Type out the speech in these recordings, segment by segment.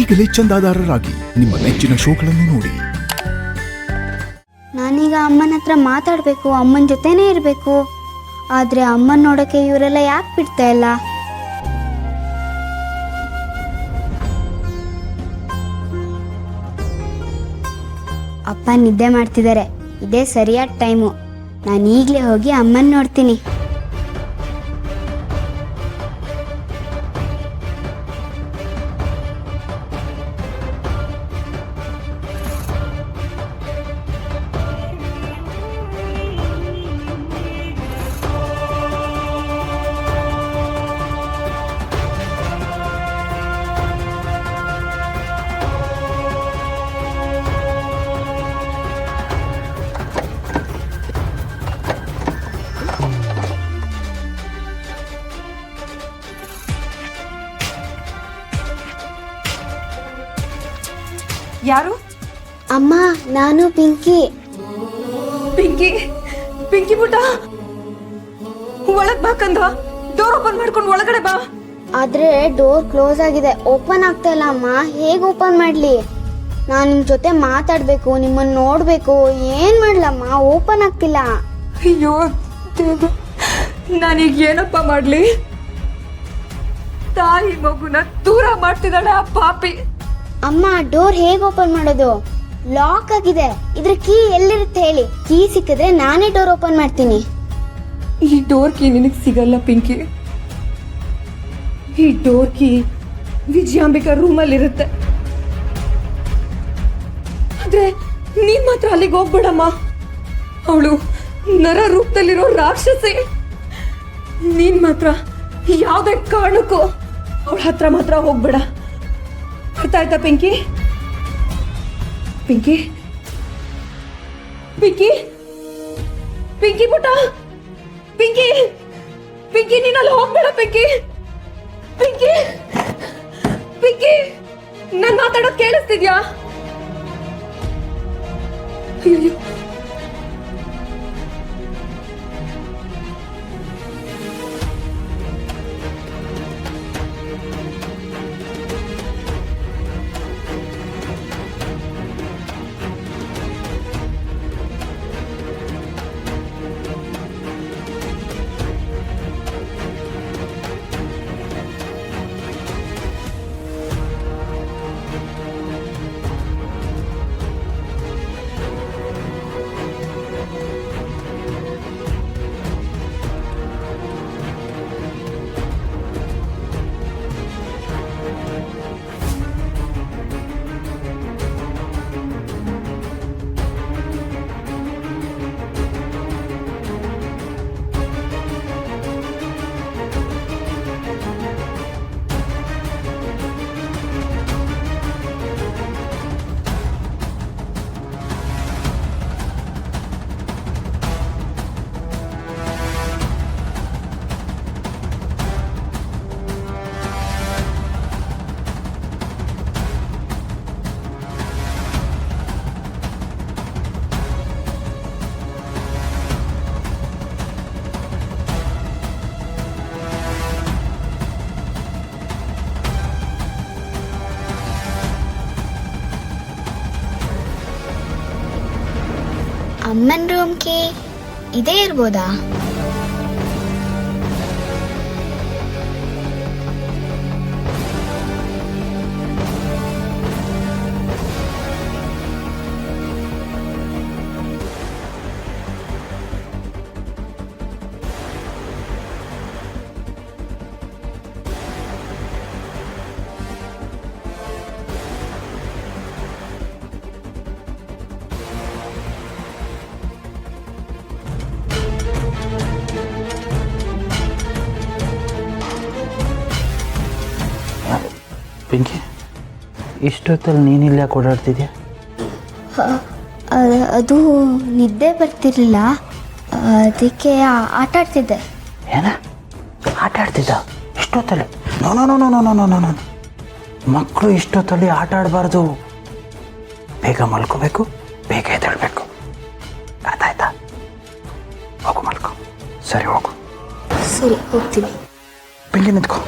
ಈಗಲೇ ಚಂದಾದಾರರಾಗಿ ನಿಮ್ಮ ನೆಚ್ಚಿನ ಶೋಗಳನ್ನು ನೋಡಿ. ನಾನೀಗ ಅಮ್ಮನ ಹತ್ರ ಮಾತಾಡಬೇಕು, ಅಮ್ಮನ ಜೊತೆನೇ ಇರಬೇಕು. ಆದರೆ ಅಮ್ಮನ ನೋಡೋಕ್ಕೆ ಇವರೆಲ್ಲ ಯಾಕೆ ಬಿಡ್ತಾ ಇಲ್ಲ? ಅಪ್ಪ ನಿದ್ದೆ ಮಾಡ್ತಿದ್ದಾರೆ. ಇದೇ ಸರಿಯಾದ ಟೈಮು. ನಾನು ಈಗಲೇ ಹೋಗಿ ಅಮ್ಮನ ನೋಡ್ತೀನಿ. ಯಾರು? ಅಮ್ಮ, ನಾನು ಪಿಂಕಿ. ಪಿಂಕಿ ಪಿಂಕಿ ಪುಟ್ಟ, ಒಳಗ್ ಬಾ ಕಂದ. ಡೋರ್ ಓಪನ್ ಮಾಡ್ಕೊಂಡು ಒಳಗಡೆ ಬಾ. ಆದ್ರೆ ಡೋರ್ ಕ್ಲೋಸ್ ಆಗಿದೆ, ಓಪನ್ ಆಗ್ತಾ ಇಲ್ಲ ಅಮ್ಮ. ಹೇಗೆ ಓಪನ್ ಮಾಡ್ಲಿ? ನಾನು ನಿಮ್ ಜೊತೆ ಮಾತಾಡ್ಬೇಕು, ನಿಮ್ಮನ್ನ ನೋಡ್ಬೇಕು. ಏನ್ ಮಾಡ್ಲಮ್ಮ? ಓಪನ್ ಆಗ್ತಿಲ್ಲ. ಅಯ್ಯೋ ದೇವ, ನಾನೀಗ ಏನಪ್ಪ ಮಾಡ್ಲಿ? ತಾಯಿ ಮಗುನ ದೂರ ಮಾಡ್ತಿದ್ದಾಳೆ ಆ ಪಾಪಿ. ಅಮ್ಮ, ಡೋರ್ ಹೇಗೆ ಓಪನ್ ಮಾಡೋದು? ಲಾಕ್ ಆಗಿದೆ. ಇದ್ರ ಕೀ ಎಲ್ಲಿರುತ್ತೆ ಹೇಳಿ? ಕೀ ಸಿಕ್ಕಿದ್ರೆ ನಾನೇ ಡೋರ್ ಓಪನ್ ಮಾಡ್ತೀನಿ. ಈ ಡೋರ್ ಕೀ ನಿನಗೆ ಸಿಗಲ್ಲ ಪಿಂಕಿ. ಈ ಡೋರ್ ಕೀ ವಿಜಯಾಂಬಿಕಾ ರೂಮಲ್ಲಿರುತ್ತೆ. ಆದ್ರೆ ನೀನ್ ಮಾತ್ರ ಅಲ್ಲಿಗೆ ಹೋಗ್ಬೇಡಮ್ಮ. ಅವಳು ನರ ರೂಪದಲ್ಲಿರೋ ರಾಕ್ಷಸಿ. ನೀನ್ ಮಾತ್ರ ಯಾವುದೇ ಕಾರಣಕ್ಕೂ ಅವಳ ಹತ್ರ ಮಾತ್ರ ಹೋಗ್ಬೇಡ. ಅರ್ಥ ಆಯ್ತಾ ಪಿಂಕಿ? ಪಿಂಕಿ ಪಿಂಕಿ ಪಿಂಕಿ ಪುಟ್ಟ, ಪಿಂಕಿ ಪಿಂಕಿ ನೀನಲ್ಲಿ ಹೋಗ್ಬೇಡ ಪಿಂಕಿ. ಪಿಂಕಿ ಪಿಂಕಿ, ನಾನು ಮಾತಾಡೋದು ಕೇಳಿಸ್ತಿದ್ಯಾ? ಅಯ್ಯೋ, ಅಮ್ಮನ ರೂಮ್ ಕೀ ಇದೇ ಇರ್ಬೋದಾ? ಪಿಂಕಿ, ಇಷ್ಟೊತ್ತಲ್ಲಿ ನೀನಿಲ್ಲ ಓಡಾಡ್ತಿದ್ಯಾ? ಅದು ನಿದ್ದೆ ಬರ್ತಿರ್ಲಿಲ್ಲ, ಅದಕ್ಕೆ ಆಟ ಆಡ್ತಿದ್ದೆ. ಏನ ಆಟ ಆಡ್ತಿದ್ದ ಇಷ್ಟೊತ್ತಲ್ಲಿ? No no no no no no no ಮಕ್ಕಳು ಇಷ್ಟೊತ್ತಲ್ಲಿ ಆಟ ಆಡಬಾರ್ದು. ಬೇಗ ಮಲ್ಕೋಬೇಕು, ಬೇಗ ಎದ್ದೇಳಬೇಕು. ಅರ್ಥಾಯ್ತಾ? ಹೋಗು ಮಲ್ಕೋ. ಸರಿ ಹೋಗು. ಸರಿ, ಹೋಗ್ತೀನಿ. ಪಿಂಕಿ ನಿಂತ್ಕೋ.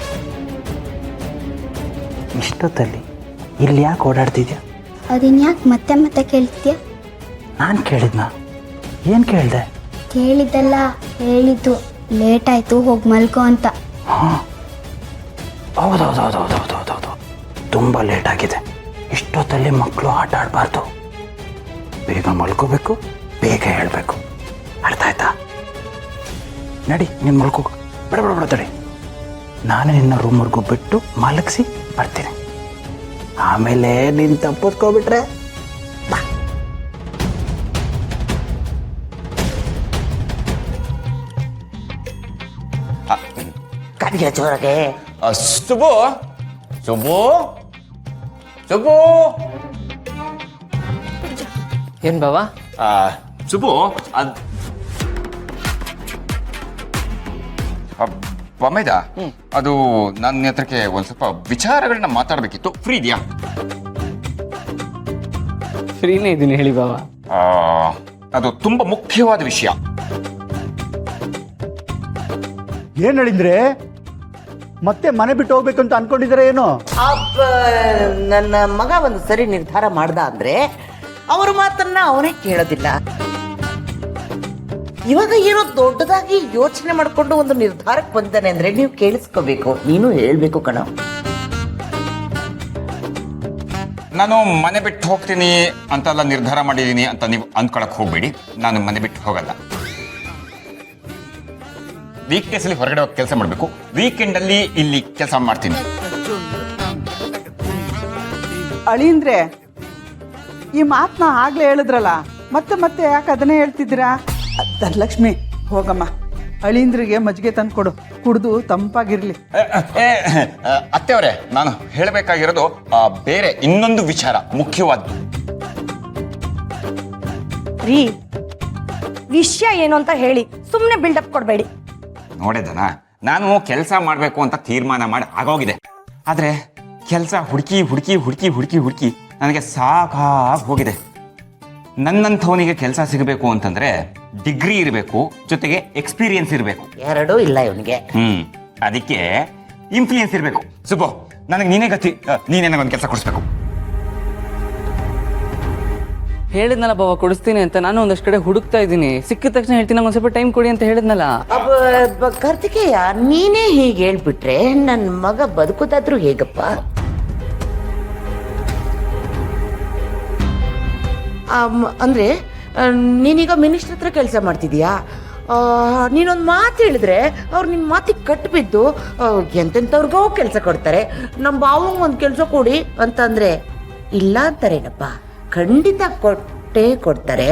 ಇಷ್ಟೊತ್ತಲ್ಲಿ ಇಲ್ಲಿ ಯಾಕೆ ಓಡಾಡ್ತಿದ್ಯಾ? ಅದಿನ್ಯಾಕೆ ಮತ್ತೆ ಮತ್ತೆ ಕೇಳ್ತೀಯ? ನಾನು ಕೇಳಿದ್ನ? ಏನು ಕೇಳಿದೆ? ಕೇಳಿದ್ದಲ್ಲ, ಹೇಳಿದ್ದು ಲೇಟ್ ಆಯ್ತು ಹೋಗಿ ಮಲ್ಕೋ ಅಂತ. ಹಾಂ, ಹೌದೌದೌದೌದೌದೌದೌದು, ತುಂಬ ಲೇಟ್ ಆಗಿದೆ. ಇಷ್ಟೊತ್ತಲ್ಲಿ ಮಕ್ಕಳು ಆಟ ಆಡಬಾರ್ದು. ಬೇಗ ಮಲ್ಕೋಬೇಕು, ಬೇಗ ಹೇಳಬೇಕು. ಅರ್ಥ ಆಯ್ತಾ? ನಡಿ, ನೀನು ಮಲ್ಕೋ. ಬೇಡ ಬೇಡ ಬೇಡ, ತಡಿ. ನಾನು ನಿನ್ನ ರೂಮ್ವರೆಗೂ ಬಿಟ್ಟು ಮಲಗಿಸಿ ಬರ್ತೀನಿ. ಆಮೇಲೆ ನೀನು ತಪ್ಪಿಸ್ಕೊಬಿಟ್ರೆ ಬಾ. ಕಡಿಗೆ ಜೋರಾಗೆ. ಸುಬ್ಬು ಸುಬ್ಬು ಸುಬ್ಬು ಏನ್ ಬಾವಾ? ಸುಬ್ಬು ಪಮೇದ, ಅದು ನನ್ನ ಹತ್ರಕ್ಕೆ ಒಂದು ಸ್ವಲ್ಪ ವಿಚಾರಗಳನ್ನ ಮಾತಾಡಬೇಕಿತ್ತು. ಫ್ರೀ ಇದೆಯಾ? ಫ್ರೀನೇ ಇದ್ದೀನಿ, ಹೇಳಿ ಬಾವಾ. ಅದು ತುಂಬ ಮುಖ್ಯವಾದ ವಿಷಯ. ಏನ್ ಹೇಳಿದ್ರೆ ಮತ್ತೆ ಮನೆ ಬಿಟ್ಟು ಹೋಗ್ಬೇಕು ಅಂತ ಅನ್ಕೊಂಡಿದ್ರೆ ಏನೋ? ನನ್ನ ಮಗ ಒಂದು ಸರಿ ನಿರ್ಧಾರ ಮಾಡ್ದ ಅಂದ್ರೆ ಅವ್ರ ಮಾತನ್ನ ಅವನೇ ಕೇಳೋದಿಲ್ಲ. ಇವಾಗ ಏನೋ ದೊಡ್ಡದಾಗಿ ಯೋಚನೆ ಮಾಡ್ಕೊಂಡು ಒಂದು ನಿರ್ಧಾರಕ್ಕೆ ಬಂದಾನೆ ಅಂದ್ರೆ ನೀವು ಕೇಳಿಸ್ಕೋಬೇಕು, ನೀನು ಹೇಳ್ಬೇಕು ಕಣ. ನಾನು ಮನೆ ಬಿಟ್ಟು ಹೋಗ್ತೀನಿ ಅಂತೆಲ್ಲ ನಿರ್ಧಾರ ಮಾಡಿದ್ದೀನಿ ಅಂತ ನೀವು ಅಂದ್ಕೊಳಕ್ ಹೋಗ್ಬೇಡಿ. ನಾನು ಮನೆ ಬಿಟ್ಟು ಹೋಗಲ್ಲ. ವೀಕ್ಡೇಸ್ ಅಲ್ಲಿ ಹೊರಗಡೆ ಹೋಗಿ ಕೆಲಸ ಮಾಡಬೇಕು, ವೀಕೆಂಡ್ ಅಲ್ಲಿ ಇಲ್ಲಿ ಕೆಲಸ ಮಾಡ್ತೀನಿ. ಅಳಿಂದ್ರೆ ಈ ಮಾತನ್ನ ಆಗ್ಲೇ ಹೇಳಿದ್ರಲ್ಲ, ಮತ್ತೆ ಮತ್ತೆ ಯಾಕೆ ಅದನ್ನೇ ಹೇಳ್ತಿದ್ದೀರಾ? ಧನಲಕ್ಷ್ಮಿ, ಹೋಗಮ್ಮ, ಅಳಿಂದ್ರಿಗೆ ಮಜ್ಜಿಗೆ ತಂದ್ಕೊಡು, ಕುಡ್ದು ತಂಪಾಗಿರ್ಲಿ. ಅತ್ತೆಯವರೇ, ನಾನು ಹೇಳಬೇಕಾಗಿರೋದು ಬೇರೆ ಇನ್ನೊಂದು ವಿಚಾರ, ಮುಖ್ಯವಾದ್ದು. ರೀ, ವಿಷಯ ಏನು ಅಂತ ಹೇಳಿ, ಸುಮ್ಮನೆ ಬಿಲ್ಡಪ್ ಕೊಡಬೇಡಿ. ನೋಡಿದನ, ನಾನು ಕೆಲಸ ಮಾಡಬೇಕು ಅಂತ ತೀರ್ಮಾನ ಮಾಡಿ ಆಗೋಗಿದೆ. ಆದರೆ ಕೆಲಸ ಹುಡುಕಿ ಹುಡುಕಿ ಹುಡುಕಿ ಹುಡುಕಿ ಹುಡುಕಿ ನನಗೆ ಸಾಕಾಗಿ ಹೋಗಿದೆ. ನನ್ನಂಥವನಿಗೆ ಕೆಲಸ ಸಿಗಬೇಕು ಅಂತಂದ್ರೆ ಡಿಗ್ರಿ ಇರಬೇಕು, ಜೊತೆಗೆ ಎಕ್ಸ್ಪೀರಿಯನ್ಸ್ ಇರಬೇಕು. ಎರಡೂ ಇಲ್ಲ ಇವನಿಗೆ. ಅದಕ್ಕೆ ಇನ್ಫ್ಲೂಯೆನ್ಸ್ ಇರಬೇಕು. ಸುಬ್ಬು, ನನಗೆ ನೀನೇ ಗತಿ, ನೀನೇ ನನಗೊಂದು ಕೆಲಸ ಕೊಡಿಸ್ಬೇಕು. ಹೇಳಿದ್ನಲ್ಲ ಬಾವ, ಕೊಡಿಸ್ತೀನಿ ಅಂತ. ನಾನು ಒಂದಷ್ಟು ಕಡೆ ಹುಡುಕ್ತಾ ಇದ್ದೀನಿ, ಸಿಕ್ಕಿದ ತಕ್ಷಣ ಹೇಳ್ತೀನಿ. ನಂಗೆ ಒಂದು ಸ್ವಲ್ಪ ಟೈಮ್ ಕೊಡಿ ಅಂತ ಹೇಳಿದ್ನಲ್ಲ. ಕಾರ್ತಿಕೇಯ, ನೀನೇ ಹೀಗೆ ಹೇಳ್ಬಿಟ್ರೆ ನನ್ನ ಮಗ ಬದುಕೋದಾದ್ರೂ ಹೇಗಪ್ಪ? ಅಂದ್ರೆ ನೀನೀಗ ಮಿನಿಸ್ಟರ್ ಹತ್ರ ಕೆಲಸ ಮಾಡ್ತಿದೀಯಾ? ನೀನೊಂದು ಮಾತು ಹೇಳಿದ್ರೆ ಅವ್ರು ನಿನ್ನ ಮಾತಿಗೆ ಕಟ್ಟಿಬಿದ್ದು ಎಂತೆಂಥವ್ರಿಗೋ ಕೆಲಸ ಕೊಡ್ತಾರೆ. ನಮ್ಮ ಬಾವಂಗೆ ಒಂದು ಕೆಲಸ ಕೊಡಿ ಅಂತಂದ್ರೆ ಇಲ್ಲ ಅಂತಾರೇನಪ್ಪ? ಖಂಡಿತ ಕೊಟ್ಟೇ ಕೊಡ್ತಾರೆ.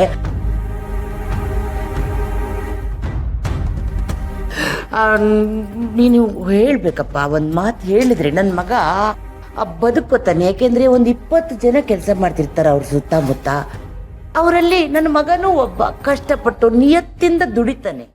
ನೀನು ಹೇಳ್ಬೇಕಪ್ಪ, ಒಂದು ಮಾತು ಹೇಳಿದ್ರೆ ನನ್ನ ಮಗ ಬದುಕೋತಾನೆ. ಯಾಕೆಂದ್ರೆ ಒಂದು 20 ಜನ ಕೆಲಸ ಮಾಡ್ತಿರ್ತಾರೆ ಅವ್ರ ಸುತ್ತಮುತ್ತ. ಅವರಲ್ಲಿ ನನ್ನ ಮಗನೂ ಒಬ್ಬ ಕಷ್ಟಪಟ್ಟು ನಿಯತ್ತಿಂದ ದುಡಿತಾನೆ.